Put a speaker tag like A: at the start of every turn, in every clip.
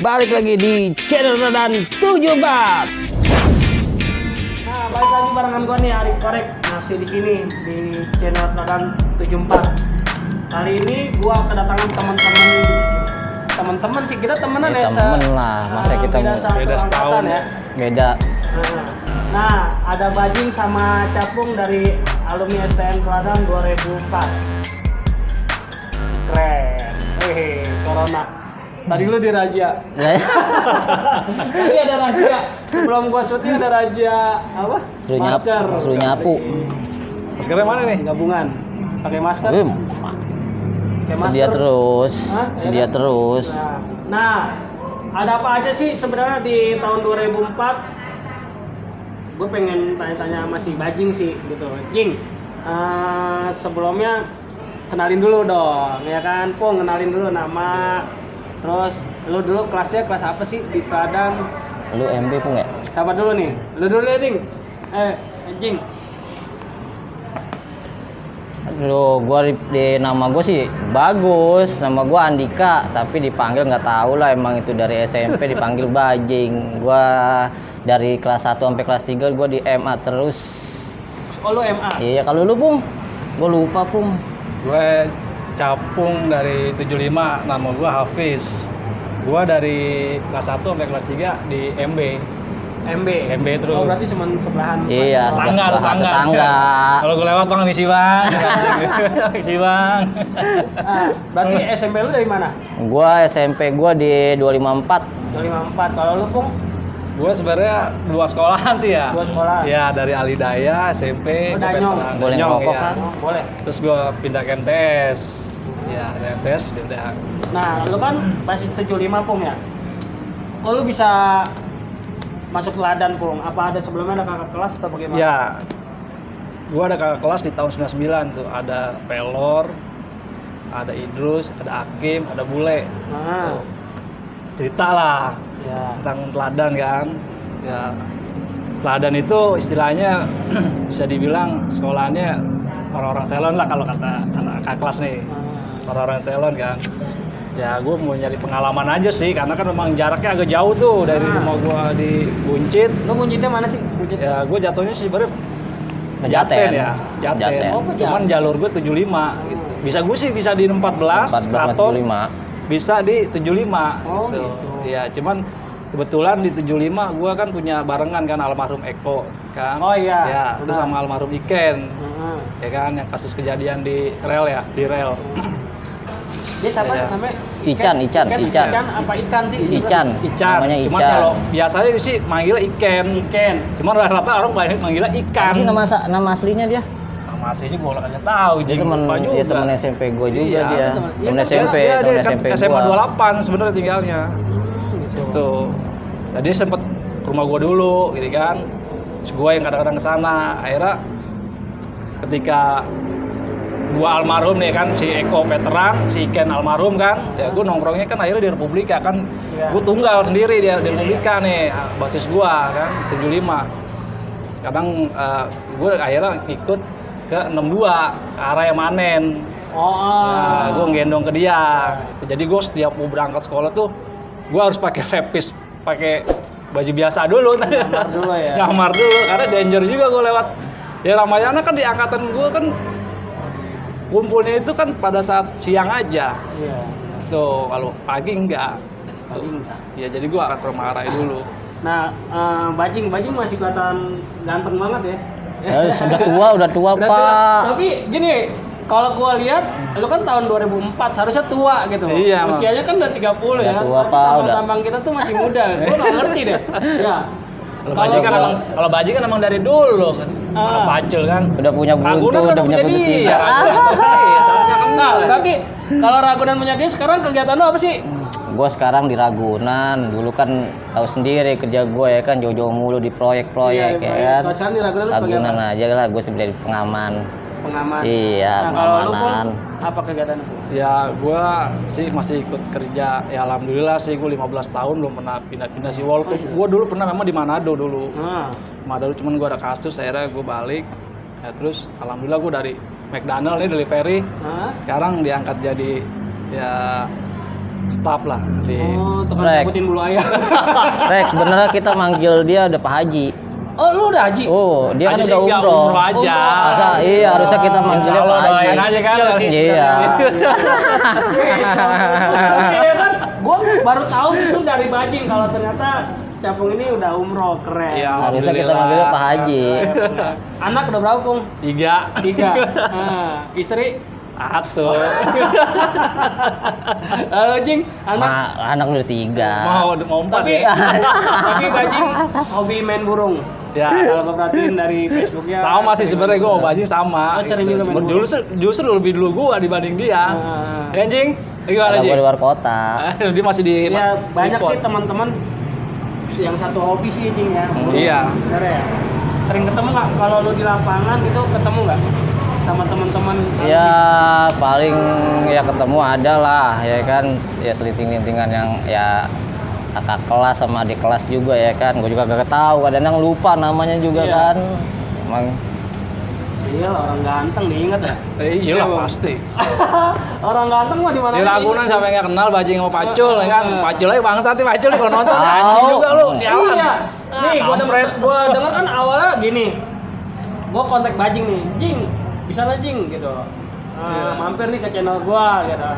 A: Balik lagi di channel Radan 74.
B: Nah, balik lagi barengan gua nih Arif Korek, masih di sini di channel Radan 74. Kali ini gua kedatangan teman-teman sih, kita temenan ya,
A: Temen lah, masa kita
B: beda setahun ya.
A: Beda.
B: Nah, ada Bajing sama Capung dari alumni STM Teladan 2004. Keren. Corona. Tadi lu di Raja. Tadi ada Raja. Sebelum gua syuting ada Raja apa? Masker.
A: Suruh nyapu.
B: Maskernya mana nih? Gabungan. Pakai masker. Pakai masker.
A: Sedia terus.
B: Hah?
A: Sedia terus.
B: Nah, ada apa aja sih sebenarnya di tahun 2004? Gue pengen tanya-tanya sama si Bajing sih gitu. Jing, sebelumnya kenalin dulu dong, ya kan? Pung, kenalin dulu nama. Terus lu dulu kelasnya kelas apa sih di Teladan?
A: Lu MP Pung ya?
B: Siapa dulu nih? Lu dulu ya, Ding. Jing.
A: Lu gua di nama gua sih bagus, nama gua Andika, tapi dipanggil nggak tahu lah, emang itu dari SMP dipanggil Bajing. Gua dari kelas 1 sampai kelas 3 gua di MA terus.
B: Oh, lu MA?
A: Iya, kalau lu Pung? Gua lupa Pung.
C: Gue Capung dari 75, nama gue Hafiz. Gue dari kelas 1 sampai kelas 3 di MB terus.
B: Oh, berarti cuma sebelahan.
A: Iya, tetangga.
C: Kalau gue lewat bang, misi bang. Misi bang.
B: Berarti SMP lu dari mana?
A: Gua SMP gua di 254.
B: 254. Kalau lu, Pung?
C: Gue sebenarnya 2 sekolahan sih ya.
B: 2 sekolah.
C: Ya, dari Alidaya SMP.
B: Oh, Danyong.
A: Boleh ngerokok kan?
B: Boleh.
C: Terus gue pindah ke MTS. Ya, dari MTS pindah.
B: Nah, lu kan basis 75 Pung ya? Oh, lu bisa masuk Teladan Pung? Apa ada sebelumnya ada kakak kelas atau bagaimana?
C: Ya, gue ada kakak kelas di tahun 99 tuh. Ada Pelor, ada Idrus, ada Hakim, ada Bule.
B: Nah,
C: Cerita lah
B: ya.
C: tentang Teladan kan. Ya, Teladan itu istilahnya bisa dibilang sekolahannya orang-orang selon lah kalau kata anak kakak kelas nih. Orang-orang selon kan. Ya, gue mau nyari pengalaman aja sih, karena kan memang jaraknya agak jauh tuh dari rumah gue di Buncit.
B: Lu Buncitnya mana sih? Buncit?
C: Ya, gue jatuhnya sih sebenarnya
A: Jaten
C: ya, Jaten.
A: Jaten.
B: Oh,
C: Cuman jalur gue 75 gitu. Bisa gue sih bisa di 14 atau
A: 75.
C: bisa di 75.
B: Oh, gitu.
C: Ya, cuman kebetulan di 75 gue kan punya barengan kan almarhum Eko kan.
B: Oh iya.
C: Ya, terus sama almarhum Iken. Ya kan, yang kasus kejadian di rel ya, di rel.
B: Dia siapa
C: Ya.
B: namanya?
A: Ican.
B: Ican apa ikan sih?
A: Ican. Namanya
C: Cuman
A: Ican.
C: kalau biasanya sih manggilnya Iken. Cuman rata-rata orang banyak manggilnya Ikan.
A: Apa sih nama aslinya dia?
C: Nama aslinya gue nggak tahu.
A: Dia teman SMP gue juga
C: Iya,
A: dia. Temen SMP,
C: dia
A: temen
C: kan
A: SMP
C: SMA
A: gua.
C: 28 sebenarnya tinggalnya. Gitu. Jadi sempet ke rumah gue dulu, gitu kan. Terus gue yang kadang-kadang kesana. Akhirnya ketika gua almarhum nih kan, si Eko veteran, si Iken almarhum kan, ya gue nongkrongnya kan akhirnya di Republika kan.
B: Iya.
C: Gue tunggal sendiri di Republika nih, basis gua kan 75. Kadang gue akhirnya ikut ke 62 ke arah yang Manen. Nah, gue ngendong ke dia. Jadi gue setiap mau berangkat sekolah tuh gue harus pakai lepis, pakai baju biasa dulu.
B: Nyamar dulu ya.
C: Nyamar dulu karena danger juga gue lewat. Ya Ramayana kan di angkatan gue kan kumpulnya itu kan pada saat siang aja.
B: Iya.
C: Tuh, kalau pagi enggak.
B: Paling enggak.
C: Ya jadi gue akan ke rumah Arai dulu.
B: Nah, Bajing masih kelihatan ganteng banget ya.
A: Udah tua
B: Udah tua.
A: Pak.
B: Tapi gini, kalau gua lihat, lu kan tahun 2004, seharusnya tua gitu.
C: Iya,
B: usianya kan udah 30 ya.
A: Udah tua,
B: Tapi
A: Pak, udah.
B: tampang kita tuh masih muda. Gua nggak ngerti deh. Ya.
C: Kalau Baji kan emang dari dulu kan. Pacul kan.
A: Udah punya buntu, udah punya buntu
C: Iya,
A: tiga.
B: Nah, berarti kalau Ragunan punya dia sekarang kegiatan lu apa sih?
A: Gue sekarang di Ragunan, dulu kan tahu sendiri kerja gue ya kan, jauh-jauh mulu di proyek-proyek
B: Iya,
A: ya kan.
B: kalau sekarang di Ragunan lu sebagai
A: Ragunan
B: apa?
A: aja lah, gue sebagai pengaman.
B: Pengaman.
A: Iya,
B: Nah, kalau lu
A: pengamanan.
B: Pun, apa kegiatan lu?
C: Ya, gua sih masih ikut kerja. Ya alhamdulillah sih gua 15 tahun belum pernah pindah-pindah sih. Walaupun gua dulu pernah memang di Manado dulu. Manado cuman gua ada kasus, akhirnya gua balik. Ya terus alhamdulillah gua dari McDonald nih delivery. Sekarang diangkat jadi ya Staf lah di
B: tukang
A: Rek.
B: cabutin bulu ayam.
A: Rex, benernya kita manggil dia udah Pak Haji.
B: Oh, lu udah haji?
A: Oh, dia
C: Haji
A: kan
C: sih
A: udah
C: nggak,
A: umroh.
C: umroh aja.
A: Masa, iya, harusnya kita manggilnya
C: Kalau
A: Pak Haji.
C: doain aja kan.
A: Iya.
B: Iya kan, gua baru tahu itu dari Bajing kalau ternyata Capung ini udah umroh, keren.
C: Iya.
A: Harusnya kita
C: Alhamdulillah.
A: manggilnya Pak Haji.
B: Anak udah berapa, Kung?
C: 3.
B: 3. Istri?
C: Satu.
B: Halo, Jing. Anak?
A: Anak udah 3.
C: Mau 4
B: Tapi,
C: ya?
B: tapi Bajing hobi main burung.
C: Ya.
B: Kalau gue perhatiin dari Facebooknya.
C: Sama sih sebenarnya gue sama Bajing sama.
B: Oh, sering juga main
C: Dulu justru lebih dulu gua dibanding dia. Ya Jing? Gimana
A: Kalau
C: Jing?
A: gua di luar kota.
C: Dia masih di
B: Ya banyak
C: di
B: sih
C: port.
B: teman-teman yang satu hobi sih, Jing ya.
C: Iya.
B: Bener ya. Sering ketemu nggak kalau lu di lapangan gitu, ketemu nggak sama teman-teman?
A: Ya paling ya ketemu ada lah ya kan, ya seliting-lintingan yang ya kakak kelas sama adik kelas juga ya kan. Gue juga gak tahu, kadang lupa namanya juga
B: Iya.
A: kan. Emang
B: Iya lah, orang ganteng diingat ya.
C: Iya lah pasti.
B: Orang ganteng mah di mana?
C: Di Ragunan siapa yang nggak kenal Bajing sama Pacul ya kan? Pacul aja bangsat nih Pacul nih kalau nonton
A: Tahu.
C: anjing juga lu. Sialan.
B: Iya. Nih,
C: Kampret.
B: gua denger kan awalnya gini. Gua kontak Bajing nih, Jing, bisa nggak Jing gitu.
C: Iya.
B: Mampir nih ke channel gua gitu.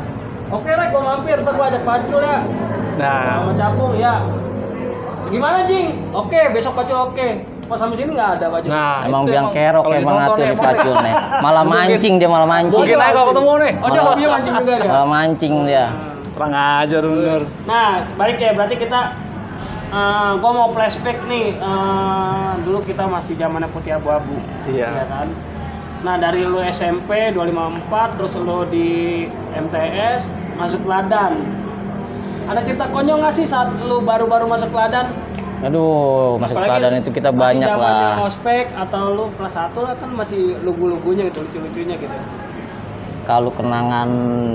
B: Oke Rek, gua mampir, ntar gua ajak Pacul ya.
C: Nah,
B: Sama Capung ya. Gimana Jing? Oke, besok Pacul oke. Pas sampai sini nggak ada Pacul.
C: nah
A: emang
C: itu
A: biang kerok
C: kalau
A: emang
C: ditonton
A: ngatur
C: ya,
A: di Pacul nih. Malah mancing dia, malah mancing.
C: Mungkin aja kalau ketemu nih.
B: Oh, dia hobinya mancing juga dia.
A: Malah mancing dia.
C: Kurang ajar bener.
B: Nah, balik ya, berarti kita gua mau flashback nih. Dulu kita masih zamannya putih abu-abu.
C: Iya.
B: Ya kan? Nah, dari lu SMP 254 terus lu di MTS masuk Ladan. Ada cerita konyol nggak sih saat lu baru-baru masuk Ladan?
A: Aduh, masuk
B: Apalagi
A: keadaan itu kita
B: masih
A: banyak
B: zamannya
A: lah.
B: ospek atau lu kelas 1 lah kan masih lugu-lugunya gitu, lucu-lucunya gitu.
A: Kalau kenangan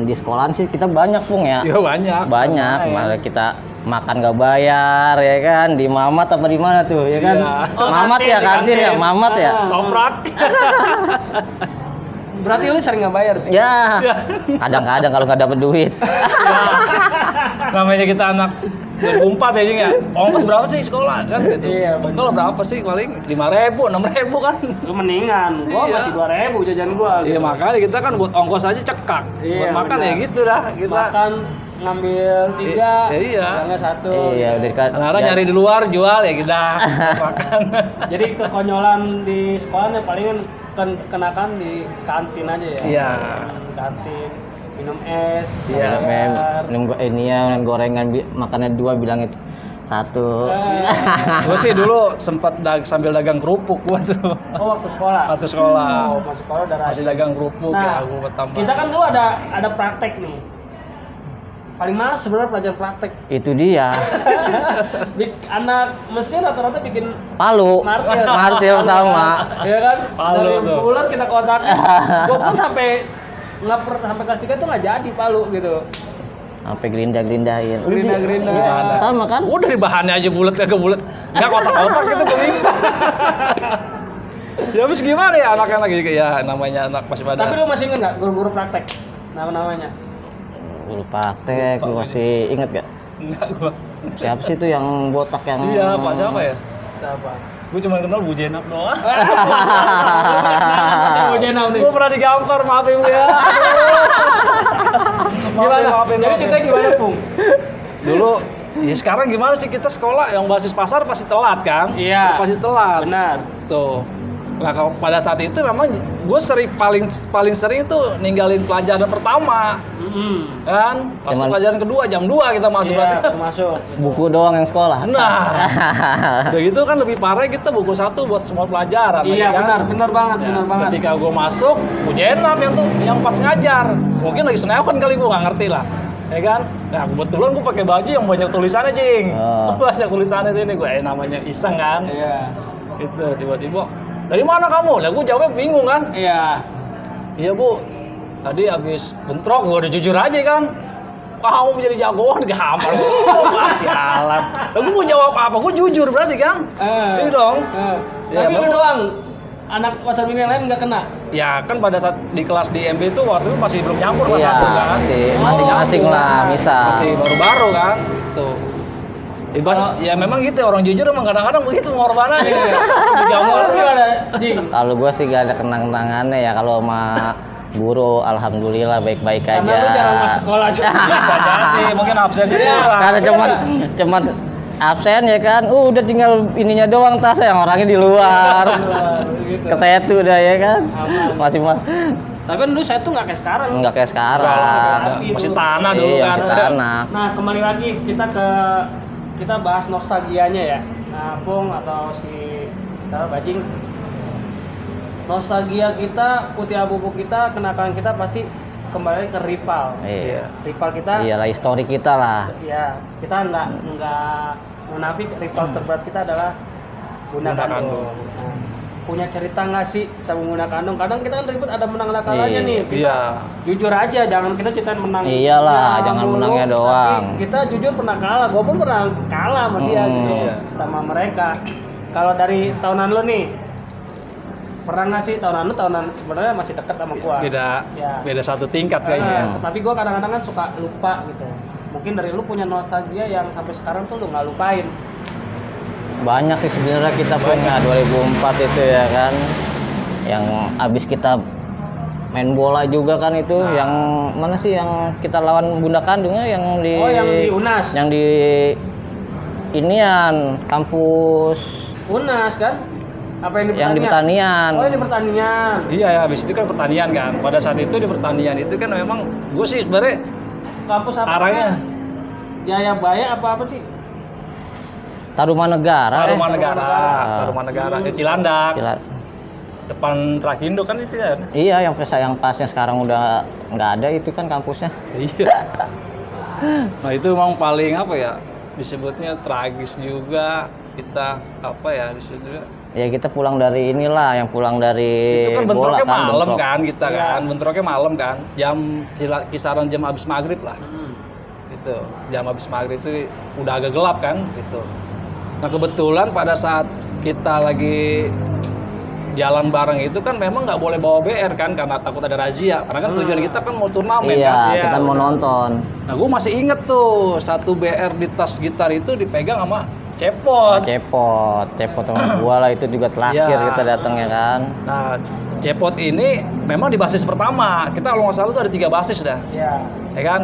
A: di sekolahan sih kita banyak Pung ya.
C: Iya banyak.
A: Banyak,
C: Lumayan.
A: malah kita makan gak bayar ya kan, di Mamat apa di mana tuh ya kan?
C: Iya.
B: Oh,
A: Mamat
B: kantin,
A: ya,
B: di
A: kantin ya,
B: kantin.
A: Mamat ya.
B: Ah.
C: Toprak.
B: Berarti lu sering nggak bayar tuh?
A: Ya, kadang-kadang kalau nggak dapet duit.
C: Ya. Namanya kita anak 2004 ya Jing ya. Ongkos berapa sih sekolah kan gitu.
B: Iya, bener.
C: Betul berapa sih paling 5.000, 6.000 kan.
B: Lu mendingan, gua
C: Iya.
B: masih 2.000 jajan gua.
C: Iya makanya kita kan buat ongkos aja cekak.
B: Iya,
C: Buat makan
B: benar.
C: ya gitu dah kita.
B: Makan ngambil 3,
C: Iya.
B: jangan 1.
A: Iya, udah kan.
C: Kadang-kadang nyari di luar jual ya kita makan.
B: Jadi kekonyolan di sekolahnya palingan kenakan di kantin aja ya.
C: Iya.
B: Di kantin, minum es,
A: Iya,
B: bayar.
A: minum ini ya, gorengan makannya 2 bilang itu 1.
C: Gue sih dulu sempat sambil dagang kerupuk gua tuh.
B: Oh, waktu sekolah.
C: Waktu sekolah.
B: Oh, masuk sekolah udah
C: Masih dagang kerupuk
B: Nah,
C: ya gua bertambah.
B: kita kan dulu ada praktek nih. Paling males sebenarnya pelajaran praktek.
A: Itu dia.
B: Anak mesin rata-rata bikin
A: Palu.
B: martil.
A: Martil sama.
B: Iya kan?
C: Palu
B: Dari
C: tuh.
B: bulan kita kontakin. Gua pun sampai sampai kelas 3 tuh nggak jadi palu gitu.
A: Sampai gerinda-gerindain.
B: Gerinda-gerinda.
C: Gimana?
A: Sama kan?
C: Udah di bahannya aja bulat kagak bulat. Enggak kotak-kotak gitu paling. Ya habis gimana ya anak-anak gitu ya namanya anak masih pada.
B: Tapi lu masih inget nggak guru-guru praktek? Nama-namanya?
A: Guru praktek, lu masih inget gak?
C: Enggak gua.
A: Siapa sih itu yang botak yang?
C: Iya, Pak siapa ya?
B: Siapa?
C: Gue cuma kenal Bu Jenap doang.
B: Mau jenau nih.
C: Gue pernah digampar, maafin Bu ya.
B: Gimana? Jadi ceritanya gimana, Pung?
C: Dulu, ya sekarang gimana sih kita sekolah yang basis pasar pasti telat kan?
B: Iya.
C: Pasti telat.
B: Benar.
C: Tuh. Nah kalau pada saat itu memang gue paling sering tuh ninggalin pelajaran pertama kan, pas
A: Cuman-
C: pelajaran kedua jam 2 kita masuk
B: Iya,
C: berarti.
B: masuk.
A: Buku doang yang sekolah.
C: Nah, udah gitu kan lebih parah kita buku 1 buat semua pelajaran.
B: Iya,
C: ya kan?
B: benar banget,
C: Ya,
B: benar banget.
C: Ketika gue masuk, Bu Jenap yang pas ngajar, mungkin lagi senewan kali gue nggak ngerti lah, ya kan? Nah kebetulan gue pakai baju yang banyak tulisannya Jing,
A: Oh.
C: banyak tulisannya ini gue namanya iseng kan,
B: Iya.
C: itu tiba-tiba dari mana kamu? Lah gue jawabnya bingung kan,
B: Iya.
C: iya Bu, tadi abis bentrok gue udah jujur aja kan. Kamu menjadi jagoan gampar. Wah, sialan. Lah gue mau jawab apa? Gue jujur berarti kan? Iya dong.
B: Tapi lu
C: memang.
B: doang anak WhatsApp ini yang lain nggak kena?
C: Ya kan pada saat di kelas di MB itu waktu itu masih belum nyampur kelas
A: Iya,
C: 1 kan.
A: masih
C: Belum
A: masing-masing
C: nyampur.
A: lah, misal.
C: Masih baru-baru kan. Gitu. Ya memang gitu orang jujur emang kadang-kadang begitu pengorbanannya.
B: Kalau lu gimana, Jing?
A: Kalau gue sih gak ada kenang-kenangannya ya, kalau sama guru alhamdulillah baik-baik aja.
B: Karena lu jarang masuk sekolah juga.
C: Bisa jadi mungkin absen kurang.
A: Karena cuman absen ya kan, udah tinggal ininya doang tasnya, yang orangnya di luar.
B: Gitu.
A: Kesetu udah ya kan.
B: Aman.
A: Masih mah
B: Tapi kan dulu saya tuh nggak kayak sekarang.
A: enggak kayak sekarang.
B: Enggak.
C: Masih tanah dulu
A: Iya,
C: kan.
A: masih tanah.
B: Nah, kembali lagi kita bahas nostalgianya ya. Nah, Pung atau si Bajing. Nostalgia kita, putih abu-abu kita, kenakalan kita pasti kembali ke rival.
A: Iya.
B: Rival kita.
A: Iyalah histori kita lah.
B: Ya, kita nggak munafik. Rival terberat kita adalah Bunda
C: Bunda
B: Kandung.
C: Kandung.
B: Nah, punya cerita nggak sih sama Bunda Kandung? Kadang kita kan ribut ada menang ada kalahnya nih. Kita
C: Iya.
B: jujur aja, jangan kita ceritain menang.
A: Iyalah, jangan
B: mulu,
A: menangnya
B: tapi
A: doang.
B: kita jujur pernah kalah. Gue pun pernah kalah sama dia gitu,
C: Iya.
B: sama mereka. Kalau dari tahunan lo nih, pernah nggak sih tahunan sebenarnya masih dekat sama gua?
C: Beda satu tingkat kayaknya.
B: Tapi gua kadang-kadang kan suka lupa gitu. Mungkin dari lu punya nostalgia yang sampai sekarang tuh lu nggak lupain.
A: Banyak sih sebenarnya kita punya 2004 itu ya kan. Yang abis kita main bola juga kan itu, yang mana sih yang kita lawan Bunda Kandungnya yang di
B: yang di UNAS.
A: Yang di inian kampus
B: UNAS kan? Apa yang di pertanian?
A: yang di pertanian.
B: Oh, yang di pertanian.
C: Iya ya, habis itu kan pertanian kan. Pada saat itu di pertanian itu kan memang gue sih sebenarnya
B: Kampus apa?
C: arahnya
B: Jayabaya apa sih?
A: Tarumanegara.
C: Tarumanegara di Cilandak. Depan Trakindo kan itu ya.
A: Iya, yang pasnya sekarang udah nggak ada itu kan kampusnya.
C: Iya. Nah, itu memang paling apa ya? Disebutnya tragis juga kita apa ya disebutnya.
A: Ya kita pulang dari inilah, yang pulang dari
C: Itu kan
A: bola
C: bentroknya malam
A: bentrok.
C: kan kita kan. Bentroknya malam kan. Kisaran jam habis maghrib lah. Gitu. Jam habis maghrib itu udah agak gelap kan gitu. Nah, kebetulan pada saat kita lagi jalan bareng itu kan memang nggak boleh bawa BR kan karena takut ada razia. Karena kan tujuan kita kan mau turnamen
A: Iya,
C: kan.
A: kita mau nonton.
C: Nah, gue masih inget tuh satu BR di tas gitar itu dipegang sama Cepot.
A: Cepot teman gua lah, itu juga terakhir
C: Iya.
A: kita datangnya kan.
C: Nah, Cepot ini memang di basis pertama. Kita kalau nggak salah tuh ada 3 basis dah.
B: Iya.
C: Ya kan?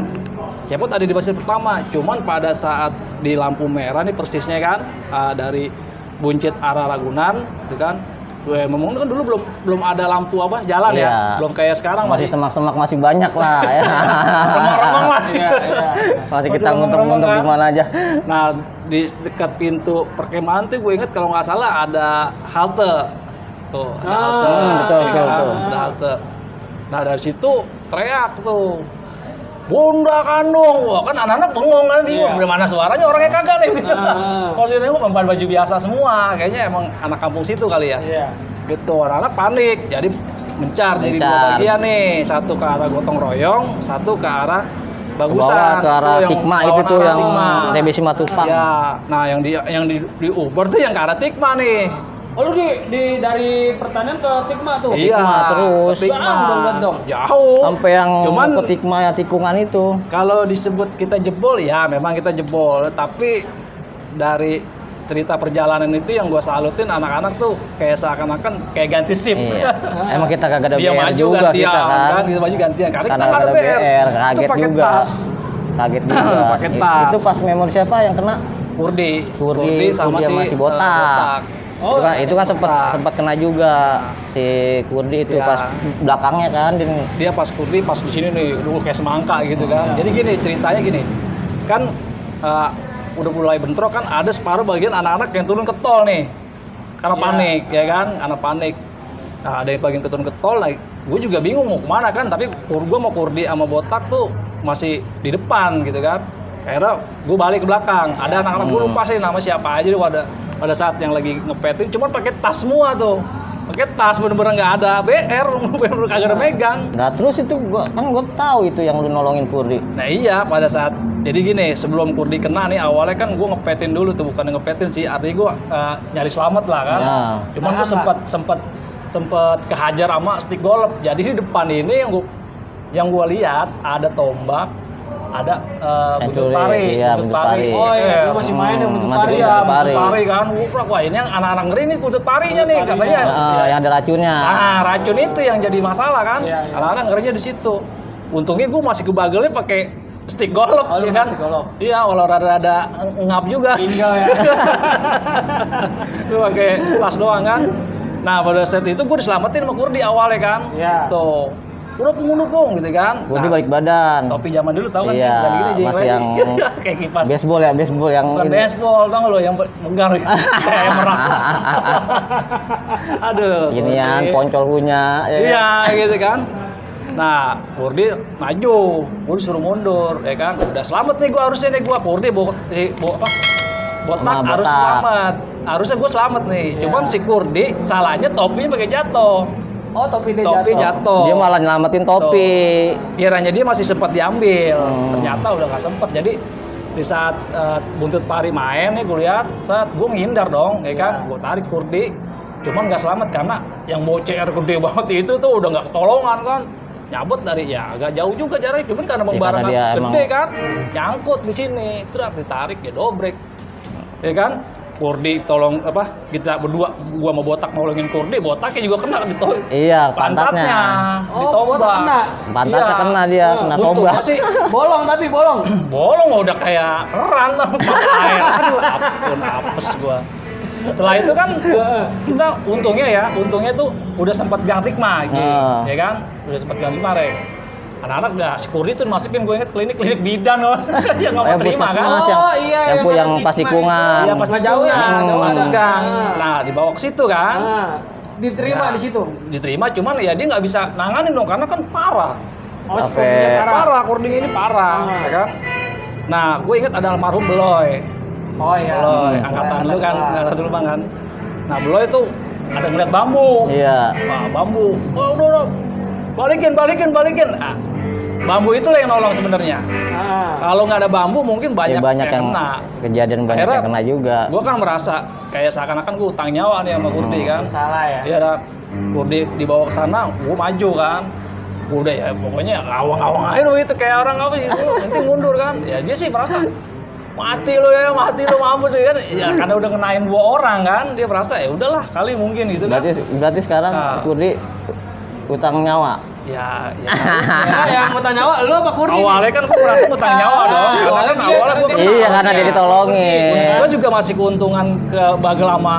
C: Cepot ada di basis pertama. Cuman pada saat di lampu merah nih persisnya kan dari Buncit arah Ragunan, itu kan. Gue memang kan dulu belum ada lampu apa jalan
A: Iya.
C: ya. Belum kayak sekarang
A: Masih semak-semak masih banyak lah ya.
C: remang-remang lah.
B: Iya.
A: Masih kita
C: Masih
A: nguntung-nguntung
C: remang-remang
A: di mana aja.
C: Nah, di dekat pintu perkemahan tuh gue inget kalau nggak salah ada halte. Tuh, ada halte.
A: betul,
C: Ya kan?
A: betul.
C: Ada halte. Nah, dari situ teriak tuh. Bunda Kandung. Wah, kan anak-anak bengong kan dia.
B: Iya.
C: Dari mana suaranya orangnya kagak nih.
B: Ah.
C: Kalau dia mempan baju biasa semua. Kayaknya emang anak kampung situ kali ya.
B: Iya.
C: Gitu, anak-anak panik. Jadi mencar jadi 2
A: Mencar.
C: bagian nih. Satu ke arah gotong royong, satu ke arah bagusan.
A: Bawah ke arah
C: Tuh yang
A: Tikma
C: lawan
A: itu tuh
C: arah
A: yang
C: Tikma.
A: TB Simatupang.
C: Ya, nah yang di Uber tuh yang ke arah Tikma nih.
B: Oh, lu dari pertanian ke Tikma tuh?
C: Iya,
A: Tikma terus.
C: ke Tikma.
B: Jauh dong.
C: Jauh.
A: Sampai yang
C: Cuman
A: ke Tikma ya tikungan itu.
C: kalau disebut kita jebol ya memang kita jebol, tapi dari cerita perjalanan itu yang gua salutin anak-anak tuh kayak seakan-akan kayak ganti SIM.
A: Iya. Emang kita kagak ada
C: Dia
A: BR
C: maju
A: juga
C: gantian,
A: kita kan.
C: Dia maju gantian karena kita
A: Karena
C: nggak
A: ada BR,
C: Itu
A: kaget
C: pakai
A: juga.
C: tas.
A: Kaget juga.
C: Pakai tas.
A: Itu pas memori siapa yang kena?
C: Kurdi
A: Kurdi sama si Botak.
B: Oh,
A: itu kan sempat kena juga si Kurdi itu
C: Ya.
A: pas belakangnya kan.
C: Dia pas Kurdi pas di sini nih dulu kayak semangka gitu kan. Jadi gini ceritanya gini. Kan udah mulai bentrok kan ada separuh bagian anak-anak yang turun ke tol nih. Karena
B: Iya.
C: panik ya kan, karena panik. Nah, ada yang bagian turun ke tol, nah, gue juga bingung mau kemana kan, tapi gue mau Kurdi sama Botak tuh masih di depan gitu kan. Akhirnya gue balik ke belakang. Ada anak-anak gue lupa sih nama siapa aja tuh pada saat yang lagi ngepetin, cuma pakai tas semua tuh. Pakai tas bener-bener nggak ada BR, bener-bener kagak ada megang.
A: Nah terus itu gua tahu itu yang lu nolongin Kurdi.
C: Nah iya pada saat jadi gini sebelum Kurdi kena nih awalnya kan gue ngepetin dulu tuh bukan ngepetin sih artinya gue nyari selamat lah kan.
A: Ya.
C: Cuman gue sempat sempet kehajar sama stick golf. Jadi di depan ini yang gua lihat ada tombak, ada buntut
A: Pencuri,
C: pari,
A: iya, buntut pari.
B: Oh iya, lu masih main ya buntut pari
C: Iya,
B: ya.
C: buntut pari kan. Wah, ini yang anak-anak ngeri nih buntut parinya nih
B: Buntut
C: katanya.
B: parinya.
A: Yang ada racunnya.
C: Nah, racun itu yang jadi masalah kan.
B: Iya, iya.
C: Anak-anak ngerinya di situ. Untungnya gua masih kebagelnya pakai stick golf,
B: Oh, lu
C: ya kan?
B: stick golf.
C: Iya, walau rada-rada ngap juga.
B: Tinggal ya.
C: Lu pakai splash doang kan. Nah, pada saat itu gue diselamatin sama Kurdi awalnya kan.
B: Iya.
C: Tuh. Udah mundur dong gitu kan.
A: Kurdi
C: Nah,
A: balik badan.
C: topi zaman dulu tahu kan?
A: Iya,
C: Bukan gini,
A: masih yang
C: kayak kipas.
A: baseball yang
C: Bukan
A: ini.
C: baseball, tau nggak lo yang menggar kayak merak. Aduh.
A: Ginian,
C: Kurdi.
A: poncol punya. Ya kan?
C: Iya, gitu kan. Nah, Kurdi maju, gue disuruh mundur, ya kan. Udah selamat nih gue harusnya nih gue. Kurdi bawa apa? Botak
A: Sama
C: harus
A: botak.
C: selamat. Harusnya gue selamat nih.
B: Iya.
C: Cuman si Kurdi salahnya topinya pakai jatuh.
B: Oh, topi dia
C: Topi jatuh.
A: Dia malah nyelamatin topi.
C: Kiranya dia masih sempat diambil.
A: Hmm.
C: Ternyata udah nggak sempet. Jadi di saat buntut pari main nih gue lihat, saat gue menghindar dong, ya kan.
B: Iya.
C: Gue tarik Kurdi. Cuman nggak selamat karena yang bawa CR gede banget itu tuh udah nggak ketolongan kan. Nyabut dari ya agak jauh juga jaraknya, cuman karena pembarangan
A: dia
C: gede
A: emang-
C: kan, nyangkut di sini, terus ditarik ya dobrek, ya kan. Kurdi tolong apa? Kita berdua, gua mau botak nolongin Kurdi, botaknya juga kena di
A: Iya, pantatnya.
B: Oh,
C: ditombak.
B: botak kena.
A: Pantatnya
C: Iya.
A: kena dia, kena
C: Untungnya
A: tombak.
C: sih
B: Bolong tapi bolong.
C: bolong udah kayak keran tuh air. Aduh, ampun apes gua. Setelah itu kan kita untungnya tuh udah sempat gang Rikma gitu, ya kan? Udah sempat gang Rikma, Rek. Anak-anak udah si Kurdi tuh masukin gue inget klinik bidan loh. Dia nggak mau terima kan.
A: puskesmas yang,
B: Oh, iya,
A: yang pas
B: Hikmah
A: tikungan.
C: Iya pas
B: Nggak
C: jauh
B: jauh
C: ya,
B: ya,
C: nggak masuk
B: jauh.
C: gang.
B: Ah.
C: Nah dibawa ke situ kan.
B: Ah, diterima
C: Ya,
B: di situ.
C: Diterima, cuman ya dia nggak bisa nanganin dong karena kan parah.
B: Oh, si
A: Oke.
B: Kurdi parah.
C: Parah, Kurdi ini parah,
B: Ah.
C: ya kan. Nah, gue inget ada almarhum Beloy.
B: Oh iya.
C: Beloy, angkatan dulu kan, angkatan dulu bang kan. Nah, Beloy itu ada ngeliat bambu.
A: Iya.
C: Wah, bambu. Oh, udah. Balikin. Ah, bambu itu lah yang nolong sebenarnya.
B: Ah.
C: Kalau nggak ada bambu mungkin banyak,
A: Banyak yang
C: kena.
A: kejadian banyak
C: Akhirnya,
A: yang kena juga.
C: Gue kan merasa kayak seakan-akan gue utang nyawa nih sama Kurdi kan.
B: Salah ya.
C: Iya, dan Kurdi dibawa ke sana, gue maju kan. Udah ya, pokoknya awang-awang aja loh itu kayak orang apa sih, nanti mundur kan. Ya dia sih merasa mati lo mampus kan. Ya karena udah ngenain 2 orang kan, dia merasa ya udahlah kali mungkin gitu kan.
A: Berarti sekarang
C: Nah.
A: Kurdi utang nyawa.
C: Ya,
B: Ah, yang mau tanya awak, lu apa Kurdi?
C: awalnya kan gue merasa utang nyawa dong. Karena kan awalnya gue
A: Iya, karena dia ditolongin.
C: Gue juga masih keuntungan ke bagel sama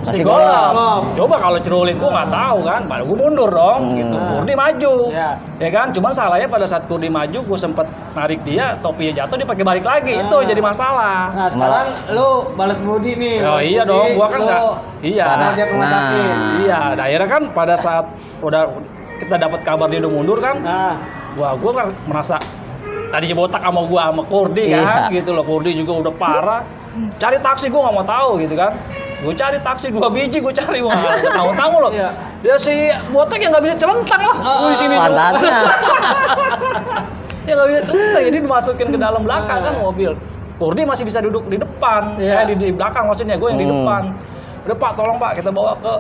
A: Pasti
C: stick
A: golf.
C: golf. Coba kalau cerulit gue nggak tahu kan, baru gue mundur dong gitu. Kurdi maju,
B: Iya.
C: ya kan. Cuman salahnya pada saat Kurdi maju, gue sempet narik dia, topinya jatuh, dia pakai balik lagi. Itu
B: Ah.
C: jadi masalah.
B: Nah, sekarang lu balas budi nih.
C: Oh
B: balas
C: iya
B: budi,
C: dong, gua kan
B: lu
C: nggak. Iya.
B: bawa dia ke rumah
A: Nah.
B: sakit.
C: Iya. Nah, akhirnya kan pada saat udah kita dapat kabar dia udah mundur kan,
B: Nah,
C: gua kan merasa tadi si botak sama gua sama Kurdi kan,
A: Iya.
C: gitu loh. Kurdi juga udah parah. Cari taksi gua nggak mau tahu gitu kan. Gue cari taksi 2 biji, gue cari gua nggak tahu loh.
B: Iya.
C: Dia si botak yang nggak bisa celentang lah. Gua di sini tuh.
A: Pantatnya.
C: Ya nggak bisa celentang, jadi dimasukin ke dalam belakang kan mobil. Kurdi masih bisa duduk di depan,
B: Iya.
C: di belakang maksudnya, gue yang di depan. Udah Pak, tolong Pak, kita bawa ke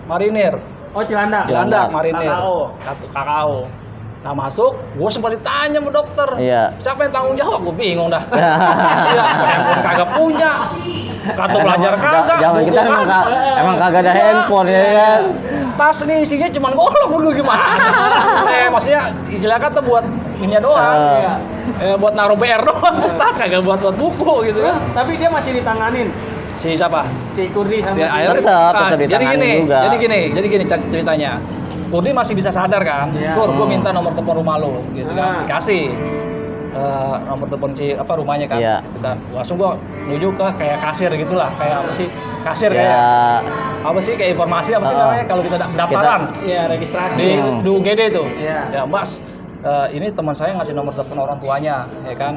C: Marinir.
B: oh Cilandak.
C: Cilandak, Marinir.
B: KKO.
C: KKO. Nah masuk, gue sempat ditanya sama dokter,
A: Iya.
C: siapa yang tanggung jawab? Gue bingung dah. Iya, handphone kagak punya, kartu pelajar kagak,
A: Jangan
C: buku
A: kita
C: kagak.
A: emang kagak ada handphone ya kan.
C: Tas nih isinya cuma golok, gue gimana? Maksudnya istilahnya kan tuh buat ini doang, buat naruh BR doang, tas kagak buat buku gitu
B: Terus,
C: kan.
B: tapi dia masih ditanganin.
C: Si siapa?
B: Si Kurdi sama
C: Ya,
B: si
C: akhirnya
A: Tetap
C: jadi
A: ditangani
C: gini,
A: juga.
C: jadi gini ceritanya. Kurdi masih bisa sadar kan?
B: Iya.
C: Kur, gue minta nomor telepon rumah lo, gitu kan?
B: Ah.
C: Dikasih nomor telepon rumahnya kan?
A: Iya.
C: Gitu kan. Langsung gue menuju ke kayak kasir gitulah, kayak apa sih? Kasir
A: Ya,
C: kayak apa sih? Kayak informasi apa sih namanya? Kalau kita daftaran
B: Iya, registrasi.
C: di UGD tuh.
B: Iya.
C: Ya Mas, ini teman saya ngasih nomor telepon orang tuanya, ya kan?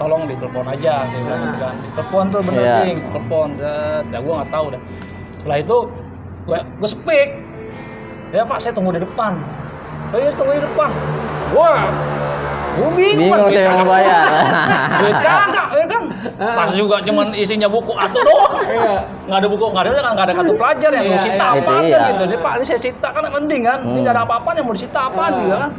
C: Tolong ditelepon aja, saya bilang gitu kan. Telepon tuh bener
A: Iya.
C: Ding, telepon. Ya gue nggak tahu dah. Setelah itu gue speak. Ya Pak, saya tunggu di depan. Oh iya, tunggu di depan. Wah, gue bingung
A: bingung saya mau bayar.
C: Duit kagak, ya kan? Tas juga cuman isinya buku atau doang. Nggak ada buku, nggak ada kartu pelajar yang mau sita apa
A: Iya.
C: gitu. Dia Pak ini saya sita kan mending kan. Ini nggak ada apa-apa yang mau disita apaan juga kan.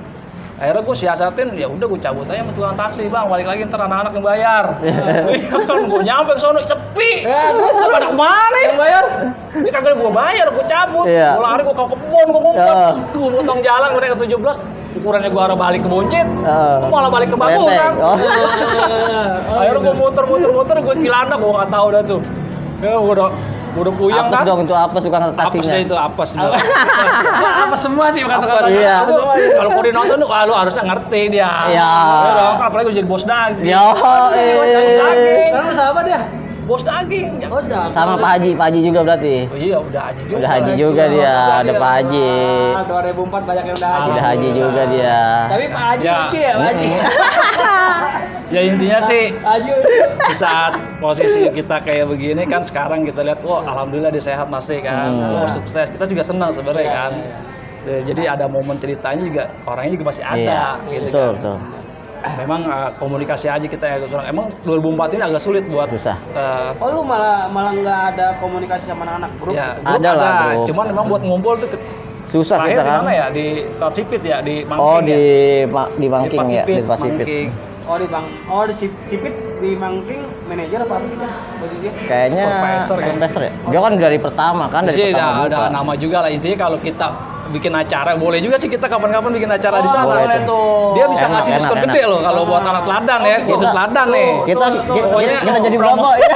C: Akhirnya gue siasatin, ya udah gue cabut aja sama tukang taksi bang, balik lagi ntar anak-anak yang bayar. Iya kan, gue nyampe ke sono sepi. Terus pada kemana yang bayar? Ini kagak gue bayar, gue cabut.
A: Iya.
C: Gue lari, gue ke kebun, gue ngumpet. Gue potong jalan, gue naik ke 17. Ukurannya gue arah balik ke Boncit, gue malah balik ke Bagusan.
A: Oh.
C: Akhirnya gue muter, gue Cilandak, gue nggak tahu dah tuh. Ya gue udah puyeng
A: Apes
C: kan.
A: dong itu apes tukang
C: Apes
A: taksinya.
C: deh itu, apes dong.
B: Apa semua sih kata-kata.
A: Iya.
C: Kalau mau nonton tuh, lu harusnya ngerti dia.
A: Iya.
C: Ya dong, apalagi gue jadi bos daging.
A: Yo,
C: daging.
B: Sekarang lu sahabat ya?
C: Bos daging.
B: Oh, sudah.
A: sama Pak Haji juga berarti.
C: Oh iya, udah haji juga.
A: Udah haji juga dia, ada Pak Haji.
B: 2004 banyak yang udah haji.
A: Udah haji juga dia.
B: Tapi Pak Haji
C: Ya.
B: lucu ya, Pak Haji.
C: Ya intinya sih,
B: Haji.
C: di saat posisi kita kayak begini kan sekarang kita lihat, wah alhamdulillah dia sehat masih kan, wah sukses. Kita juga senang sebenarnya kan. Jadi ada momen ceritanya juga orangnya juga masih ada.
A: Iya,
C: Gitu
A: betul,
C: kan.
A: betul.
C: Memang komunikasi aja kita ya kurang. Emang 2004 ini agak sulit buat
A: Susah.
B: Oh, lu malah nggak ada komunikasi sama anak-anak grup?
C: Ya,
A: Ada lah, grup.
C: cuman memang buat ngumpul tuh
A: Susah
C: terakhir
A: kita
C: di
A: kan.
C: mana ya? Di Sipit ya, di Mangking.
A: Oh,
C: ya?
A: di Mangking ya, di Pasifik.
C: Mangking.
B: Oh di Cipit di Mangking manajer apa sih kan posisinya?
A: Kayaknya
C: Supervisor kan.
A: supervisor ya. Dia kan dari pertama kan, dari
C: Sih
A: pertama
C: ada
A: buka.
C: nama juga lah, intinya kalau kita bikin acara boleh juga sih kita kapan-kapan bikin acara di sana.
A: boleh tuh.
C: Dia bisa
A: Enak,
C: ngasih
A: enak,
C: diskon
A: enak.
C: gede loh kalau buat anak teladan ya,
A: gitu.
C: khusus teladan nih.
A: Kita
C: Pokoknya
A: kita jadi
C: promo.
A: berapa ya?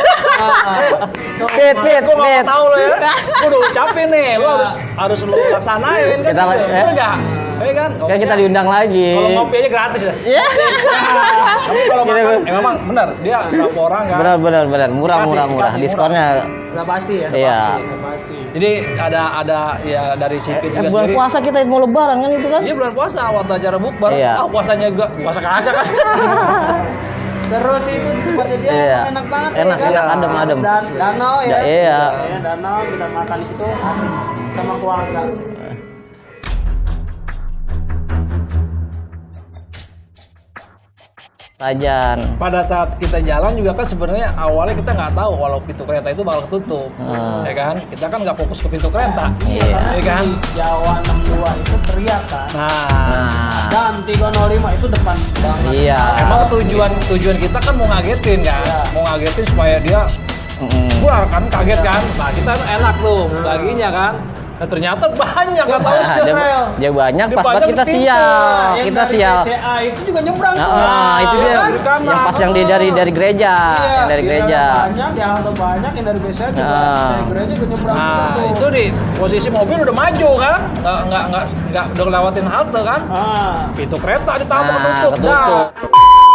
A: Fit,
C: Gue nggak
A: fit.
C: tahu lo ya. Gue udah ucapin nih, lo harus lo laksanain kan.
A: Kita
C: gitu. Bener nggak? Iya kan?
A: Kan kita diundang lagi.
C: Kalau ngopi aja gratis ya.
A: Iya.
C: Tapi kalau
A: Kita-
C: makan, memang benar dia berapa orang kan.
A: Benar, murah.
C: Dikasih
A: Diskonnya.
B: Udah pasti ya.
A: Iya.
B: Udah pasti.
C: Jadi ada ya dari Sipit juga
A: Bulan
C: sendiri.
A: puasa kita mau lebaran kan itu kan?
C: Iya bulan puasa waktu acara bukber.
A: Iya.
C: Ah puasanya juga puasa kagak kan.
B: Seru sih itu di tempatnya dia,
A: Iya.
B: emang enak banget
A: Enak,
B: ya, kan?
A: enak, adem.
B: Danau ya.
A: Iya.
B: Danau kita makan di situ asik sama keluarga.
A: Tajan.
C: Pada saat kita jalan juga kan sebenarnya awalnya kita nggak tahu kalau pintu kereta itu bakal ketutup, ya kan? Kita kan nggak fokus ke pintu kereta,
A: Iya.
C: ya kan?
B: Jawa 62 itu teriak kan.
C: Nah,
B: Dan 305 itu depan banget.
A: Iya.
C: emang tujuan kita kan mau ngagetin kan,
B: Iya.
C: mau ngagetin supaya dia, gua kan kaget kan, nah kita enak tuh baginya kan. Nah, ternyata banyak nggak tahu
A: Nah,
C: sih,
A: dia banyak
C: Dia
A: pas
C: banyak
A: kita
C: di pintu.
A: sial.
B: Yang
A: Kita
B: dari
A: sial.
B: TCA itu juga nyebrang.
A: Itu dia.
C: Di kanan.
A: Yang pas yang dari gereja,
B: Iya,
A: yang dari gereja.
B: Banyak, di halte banyak, yang dari BCA juga.
A: Ah.
B: Dari gereja juga nyebrang juga
C: Nah,
B: tuh.
C: itu di posisi mobil udah maju kan, nggak udah ngelewatin halte kan,
B: Ah.
C: pintu kereta ditabrak
A: Nah,
C: tutup.
A: ketutup.
C: Nah,